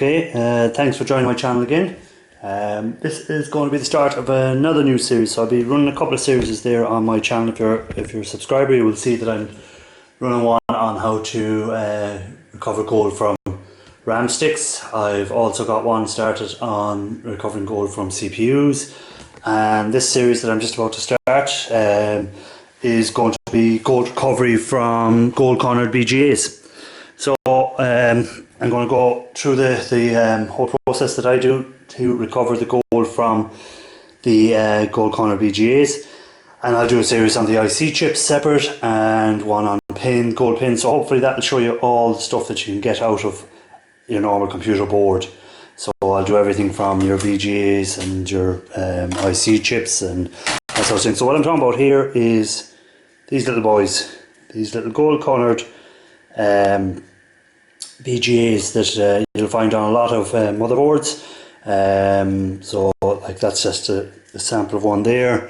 Okay, thanks for joining my channel again. This is going to be the start of another new series. So I'll be running a couple of series there on my channel. If you're a subscriber, you will see that I'm running one on how to recover gold from RAM sticks. I've also got one started on recovering gold from CPUs, and this series that I'm just about to start is going to be gold recovery from gold cornered BGAs. So I'm going to go through the whole process that I do to recover the gold from the gold corner BGAs, and I'll do a series on the IC chips separate and one on gold pins. So hopefully that will show you all the stuff that you can get out of your normal computer board. So I'll do everything from your BGAs and your IC chips and that sort of thing. So what I'm talking about here is these little boys, these little gold cornered BGAs that you'll find on a lot of motherboards. So like that's just a sample of one there.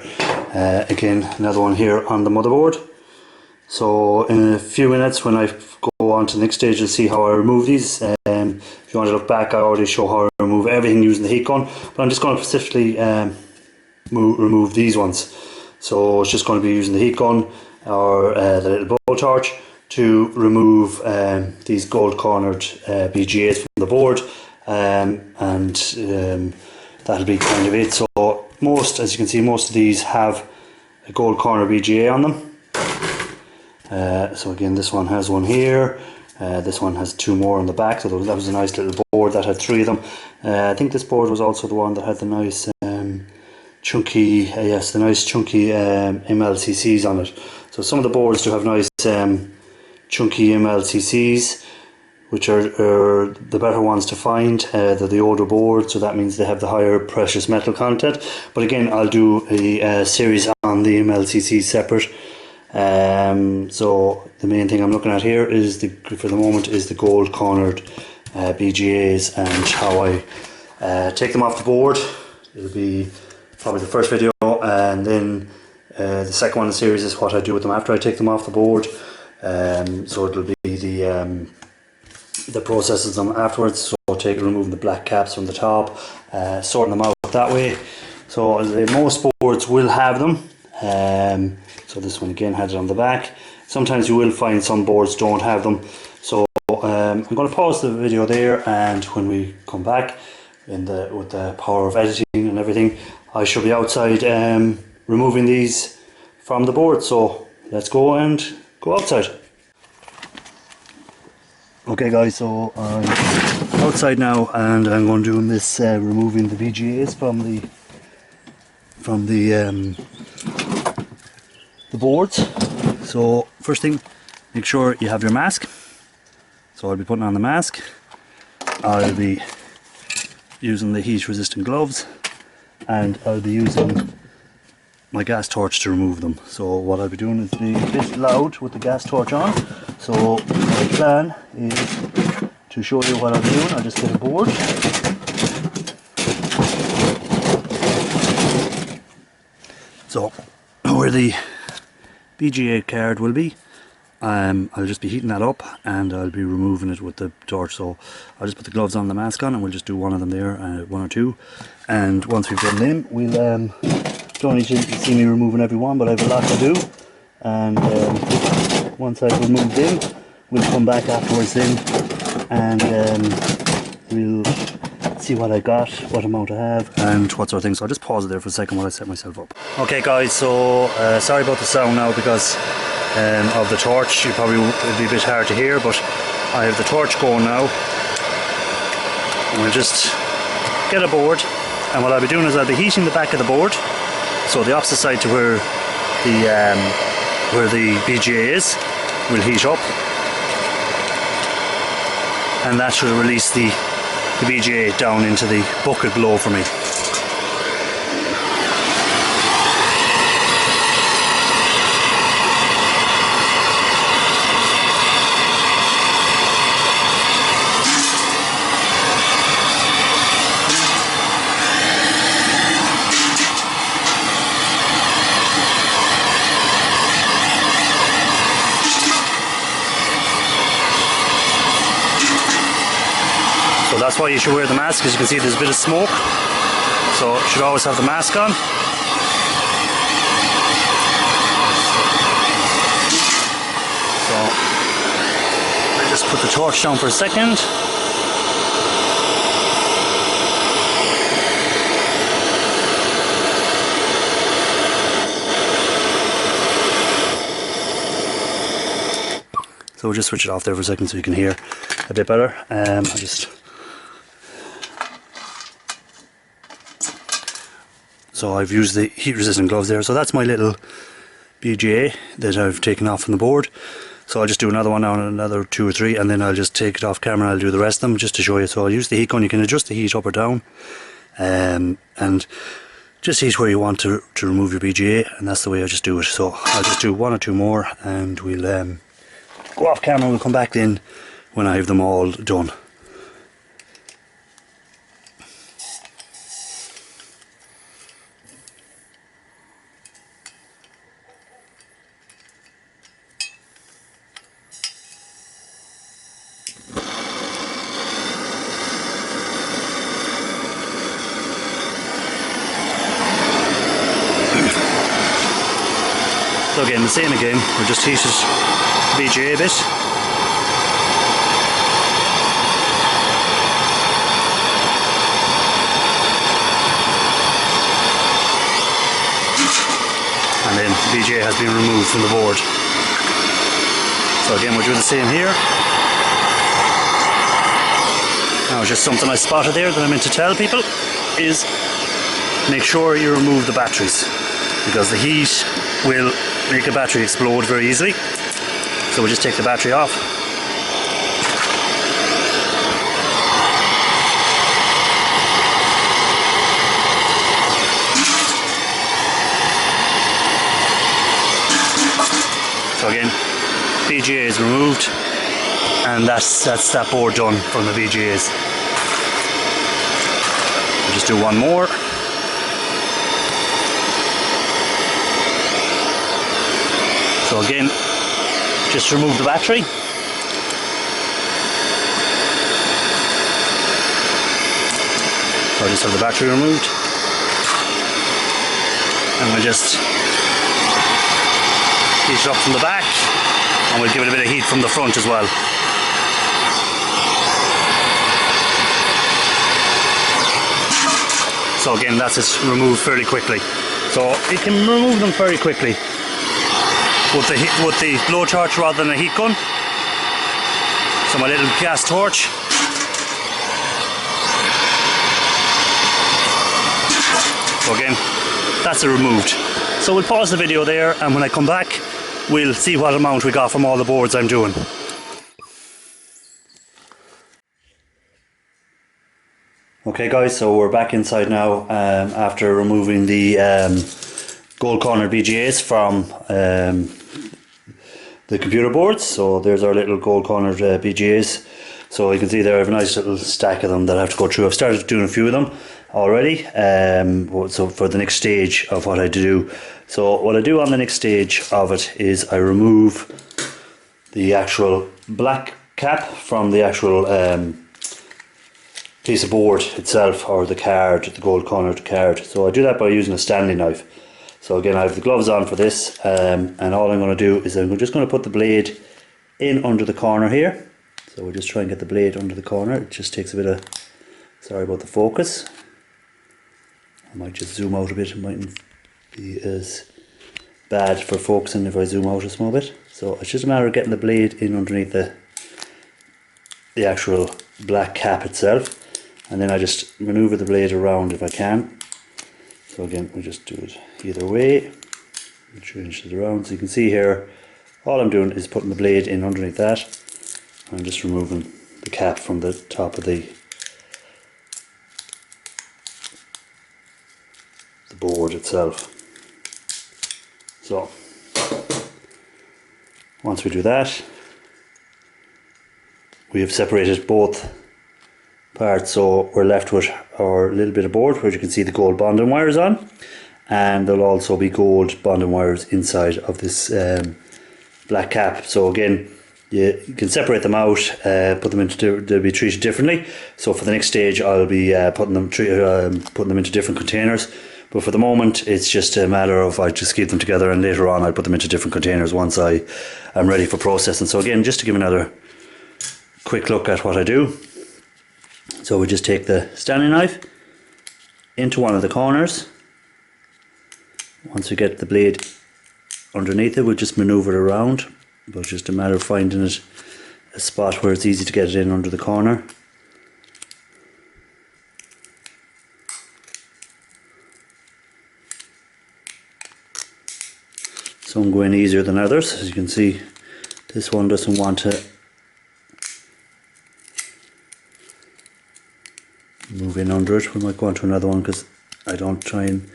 Again, another one here on the motherboard. So in a few minutes when I go on to the next stage, you'll see how I remove these. If you want to look back, I already show how I remove everything using the heat gun, but I'm just going to specifically remove these ones. So it's just going to be using the heat gun or the little bow torch to remove these gold cornered BGAs from the board, and that'll be kind of it. So most, as you can see, most of these have a gold corner BGA on them. So again, this one has one here, this one has two more on the back, so that was a nice little board that had three of them. I think this board was also the one that had the nice chunky, the nice chunky MLCCs on it. So some of the boards do have nice chunky MLCCs, which are the better ones to find. They're the older boards, so that means they have the higher precious metal content. But again, I'll do a series on the MLCCs separate. So the main thing I'm looking at here is for the moment is the gold cornered BGAs and how I take them off the board. It'll be probably the first video, and then the second one in the series is what I do with them after I take them off the board. So it'll be the process of them afterwards. So removing the black caps from the top, sorting them out that way. So most boards will have them. So this one again had it on the back. Sometimes you will find some boards don't have them. So I'm going to pause the video there, and when we come back with the power of editing and everything, I shall be outside removing these from the board. So let's go and go outside. Okay guys, so I'm outside now and I'm going to do this removing the BGAs from the boards. So first thing, make sure you have your mask. So I'll be putting on the mask. I'll be using the heat resistant gloves, and I'll be using my gas torch to remove them. So what I'll be doing is be a bit loud with the gas torch on. So my plan is to show you what I'm doing. I'll just get a board. So where the BGA card will be, I'll just be heating that up and I'll be removing it with the torch. So I'll just put the gloves on, the mask on, and we'll just do one of them there, one or two. And once we've done them, we'll don't need to see me removing every one, but I have a lot to do. And once I've removed them, we'll come back afterwards then, and we'll see what I got, what amount I have, and what sort of thing. So I'll just pause it there for a second while I set myself up. Okay guys, so sorry about the sound now because of the torch. It'll be a bit hard to hear, but I have the torch going now. And we'll just get a board, and what I'll be doing is I'll be heating the back of the board, so the opposite side to where the BGA is will heat up, and that should release the BGA down into the bucket below for me. that's why you should wear the mask. As you can see, there's a bit of smoke, so you should always have the mask on. So I just put the torch down for a second. So we'll just switch it off there for a second so you can hear a bit better. So I've used the heat resistant gloves there. So that's my little BGA that I've taken off from the board. So I'll just do another one now, another 2 or 3, and then I'll just take it off camera and I'll do the rest of them just to show you. So I'll use the heat gun. You can adjust the heat up or down, and just heat where you want to remove your BGA, and that's the way I just do it. So I'll just do 1 or 2 more and we'll go off camera. We'll come back in when I have them all done. So again, the same again, we'll just heat it BGA a bit. And then the BGA has been removed from the board. So again, we'll do the same here. Now just something I spotted there that I meant to tell people is make sure you remove the batteries, because the heat will make a battery explode very easily. So we'll just take the battery off. So again, BGA is removed, and that's that board done from the BGAs. We'll just do one more. So again, just remove the battery. So I just have the battery removed, and we'll just heat it up from the back, and we'll give it a bit of heat from the front as well. So again, that's it removed fairly quickly. So you can remove them very quickly with the blowtorch rather than a heat gun. So my little gas torch. So again, that's it removed. So we'll pause the video there, and when I come back we'll see what amount we got from all the boards I'm doing. Okay guys, so we're back inside now after removing the gold corner BGAs from the computer boards. So there's our little gold cornered BGAs. So you can see there I have a nice little stack of them that I have to go through. I've started doing a few of them already, so for the next stage of what I do. So what I do on the next stage of it is I remove the actual black cap from the actual piece of board itself, or the card, the gold cornered card. So I do that by using a Stanley knife. So again, I have the gloves on for this, and all I'm going to do is I'm just going to put the blade in under the corner here. So we'll just try and get the blade under the corner. It just takes a bit of, sorry about the focus, I might just zoom out a bit. It mightn't be as bad for focusing if I zoom out a small bit. So it's just a matter of getting the blade in underneath the actual black cap itself, and then I just maneuver the blade around if I can. So again, we just do it either way, change it around. So you can see here, all I'm doing is putting the blade in underneath that, and I'm just removing the cap from the top of the board itself. So once we do that, we have separated both parts, so we're left with our little bit of board where you can see the gold bonding wires on, and there'll also be gold bonding wires inside of this black cap. So again, you can separate them out, put them into, they'll be treated differently. So for the next stage I'll be putting them into different containers, but for the moment it's just a matter of I just keep them together, and later on I'll put them into different containers once I am ready for processing. So again, just to give another quick look at what I do. So we just take the Stanley knife into one of the corners. Once we get the blade underneath it, we'll just manoeuvre it around, but it's just a matter of finding it a spot where it's easy to get it in under the corner. Some go in easier than others. As you can see, this one doesn't want to move in under it. We might go on to another one because I don't try and...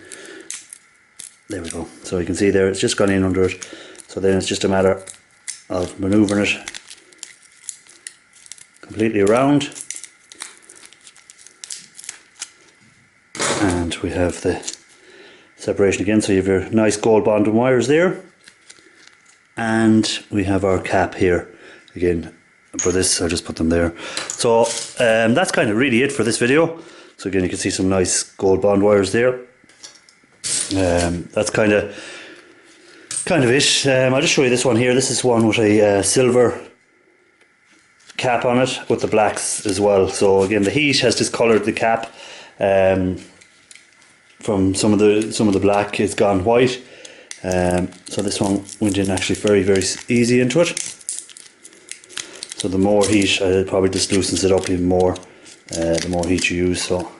There we go. So you can see there, it's just gone in under it. So then it's just a matter of manoeuvring it completely around. And we have the separation again. So you have your nice gold bonded wires there. And we have our cap here. Again, for this, I'll just put them there. So that's kind of really it for this video. So again, you can see some nice gold bond wires there. That's kind of it. I'll just show you this one here. This is one with a silver cap on it with the blacks as well. So again, the heat has discoloured the cap. From some of the black, it's gone white. So this one went in actually very, very easy into it. So the more heat, it probably just loosens it up even more, the more heat you use. So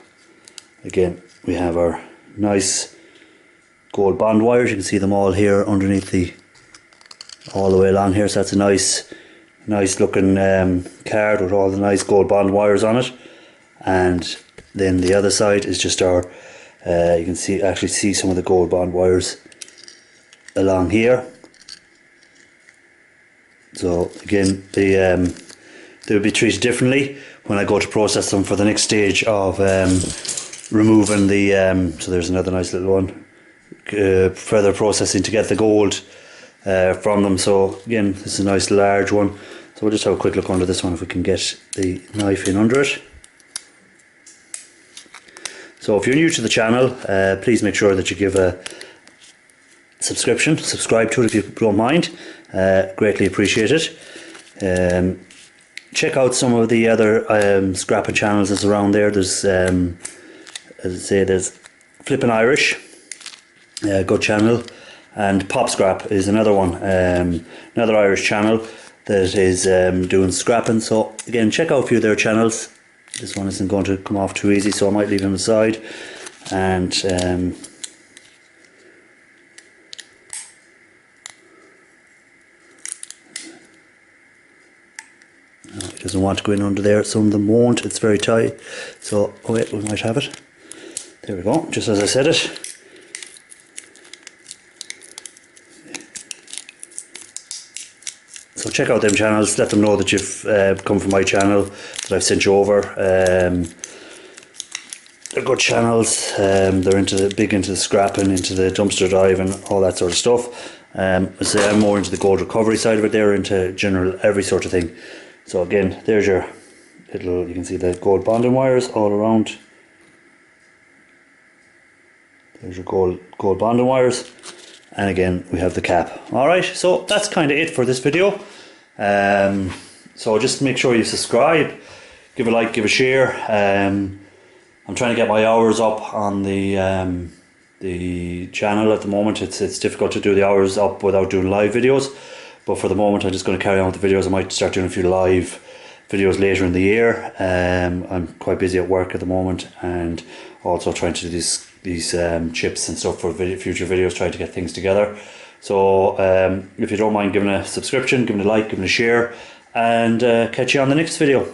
again, we have our nice gold bond wires. You can see them all here underneath all the way along here. So that's a nice looking card with all the nice gold bond wires on it. And then the other side is just our, you can actually see some of the gold bond wires along here. So again, they will be treated differently when I go to process them for the next stage of removing the, so there's another nice little one, further processing to get the gold from them. So again, this is a nice large one. So we'll just have a quick look under this one if we can get the knife in under it. So if you're new to the channel, please make sure that you give a subscribe to it if you don't mind. Greatly appreciate it. Check out some of the other scrapping channels that's around there. There's as I say, there's Flippin' Irish, good channel, and Pop Scrap is another one, another Irish channel that is doing scrapping. So again, check out a few of their channels. This one isn't going to come off too easy, so I might leave him aside. And no, it doesn't want to go in under there. Some of them won't. It's very tight. So oh wait, we might have it. There we go. Just as I said it. So check out them channels, let them know that you've come from my channel, that I've sent you over. They're good channels, they're big into the scrapping, into the dumpster diving, all that sort of stuff. So I'm more into the gold recovery side of it, they're into general every sort of thing. So again, there's your little, you can see the gold bonding wires all around. There's your gold bonding wires. And again, we have the cap. Alright, so that's kind of it for this video. So just make sure you subscribe, give a like, give a share. I'm trying to get my hours up on the channel at the moment. It's difficult to do the hours up without doing live videos. But for the moment, I'm just going to carry on with the videos. I might start doing a few live videos later in the year. I'm quite busy at work at the moment, and also trying to do these chips and stuff for future videos, trying to get things together. So if you don't mind giving a subscription, giving a like, giving a share, and catch you on the next video.